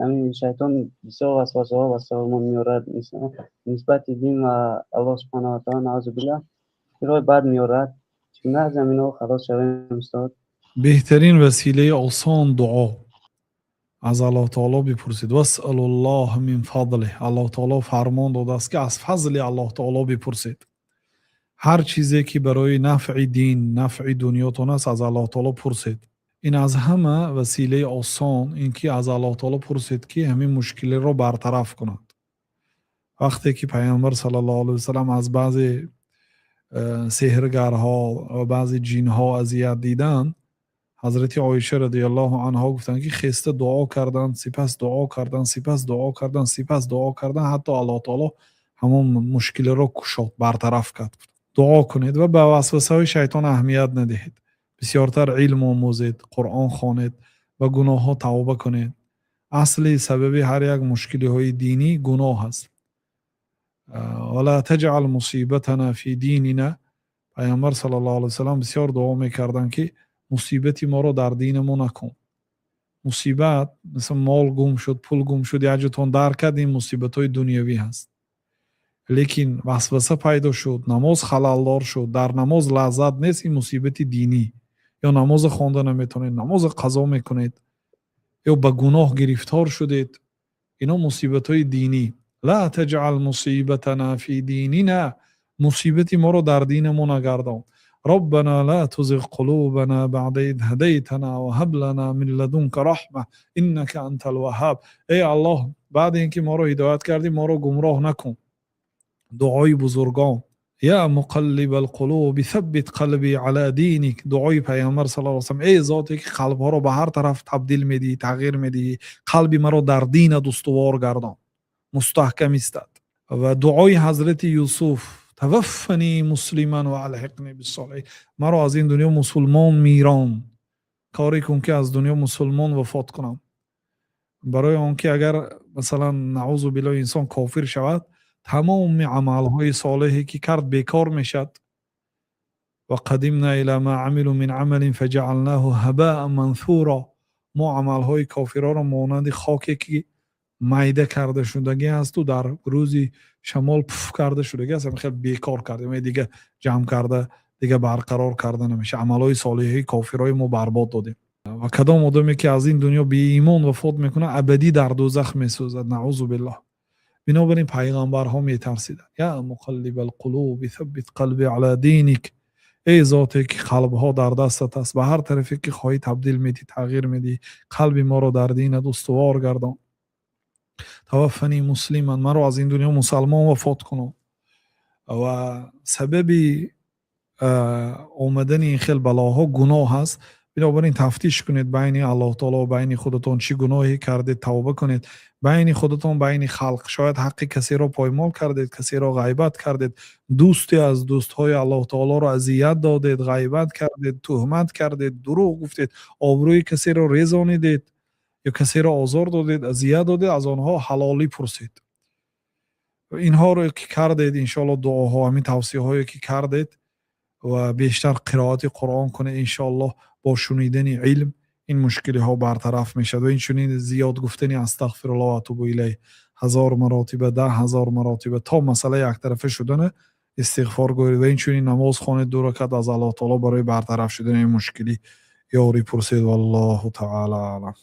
همین شیطان بسیار وسوسه ها و ما میارد، نسبت دین و الله سبحانه و تعالی نعوذ بالله راه بد میارد. چون از زمین ها خلاص شویم استاد. بهترین وسیله آسان دعا. از الله تعالی بپرسید واسأل الله من فضله. الله تعالی فرمان داده است که از فضل الله تعالی بپرسید. هر چیزی که برای نفع دین، نفع دنیاتون است، از الله تعالی پرسید. این از همه وسیله آسان، این که از الله تعالی پرسید که همین مشکل را برطرف کند. وقتی که پیامبر صلی الله علیه و سلم از بعضی سحرگرها و بعضی جنها اذیت دیدن، حضرت عایشه رضی الله عنها گفتن که خسته دعا کردن، سپس دعا کردن، سپس دعا کردن، سپس دعا کردن، حتی الله تعالی همون مشکل را کشاد، برطرف کرد. دعا کنید و به وسوسه های شیطان اهمیت ندهید. بسیارتر علم آموزید، قرآن خوانید و گناه ها توبه کنید. اصلی سبب هر یک مشکل های دینی گناه است. ولا تجعل مصیبتنا فی دیننا. پیامبر صلی الله علیه و سلم بسیار دعا میکردن که مصیبتی ما رو در دین ما نکن. مصیبت مثل مال گم شد، پول گم شد، یا جتون در کرد، این مصیبت های دنیوی هست. لیکن وسوسه پیدا شد، نماز خلالدار شد، در نماز لذت نیست، این مصیبت دینی. یا نماز خوانده نمیتونید، نماز قضا میکنید، یا به گناه گرفتار شدید، اینا مصیبت های دینی. لا تجعل مصیبتنا فی دیننا. مصیبتی ما رو در دین ما نگردان. ربنا لا تزغ قلوبنا بعد اذ هدیتنا وهب لنا من لدنک رحمه انک انت الوهاب. ای الله، بعد اینکه ما رو هدایت کردی ما رو گمراه نکن. دعای بزرگان. یا مقلب القلوب ثبت قلبی علی دینک. دعای پیامبر صلی الله علیه و سلم. ای ذاتی که قلب ها رو به هر طرف تبدیل میدی، تغییر میدی، قلب ما رو در دین استوار گردان، مستحکم استاد. و دعای حضرت یوسف، توفنی مسلما و الحقنی بالصالحین. مرا از این دنیا مسلمان میران، کاری کن که از دنیا مسلمان وفات کنم. برای آن که اگر مثلا نعوذ بالله انسان کافر شود، تمام عملهای صالحی که کرد بیکار میشد. و قدمنا الی ما عملوا من عمل فجعلناه هباء منثورا. ما عملهای کافرها را مانند خاکی که میده کرده شدگی هست و در روزی شمال پف کرده شدگی هست، خیلی بیکار کرده، دیگه جمع کرده دیگه برقرار کرده نمیشه. عملهای صالحی کافرهای ما برباد دادیم. و کدام آدمی که از این دنیا بی ایمان وفات میکنه ابدی در دوزخ میسوزد، نعوذ بالله. بنابراین پیغمبرها میترسیدن. یا مقلب القلوب ثبت قلبی علی دینک. ای ذاتی که قلبها در دستت است، به هر طرفی که خواهی تبدیل میدی، تغییر میدی، قلب ما رو در دینت استوار گردان. توفنی مسلما. من رو از این دنیا مسلمان وفات کنم. و سبب آمدن این خیل بلاها گناه هست. بنابراین تفتیش کنید بین الله تعالی و بین خودتون چی گناهی کردید، توبه کنید. بین خودتون، بین خلق، شاید حق کسی را پایمال کردید، کسی را غیبت کردید، دوستی از دوستهای الله تعالی را اذیت دادید، غیبت کردید، تهمت کردید، دروغ گفتید، آبروی کسی را ریزانیدید یا کسی را آزار دادید، اذیت دادید، از آنها حلالی پرسید. اینها رو که کردید، انشاءالله دعاها، همین توصیه هایی که کردید و بیشتر قرائت قرآن کنه، انشاءالله با شنیدن علم این مشکلی ها برطرف میشد. و این چنین زیاد گفتنی استغفر الله و اتوب الیه 1000 مراتب، 10,000 مراتب، تا مسئله یک طرفه شدن استغفار گوید. و این چنین نماز خوانید 2 رکعت، از الله تعالی برای برطرف شدن این مشکلی یاری پرسید. والله تعالی اعلم.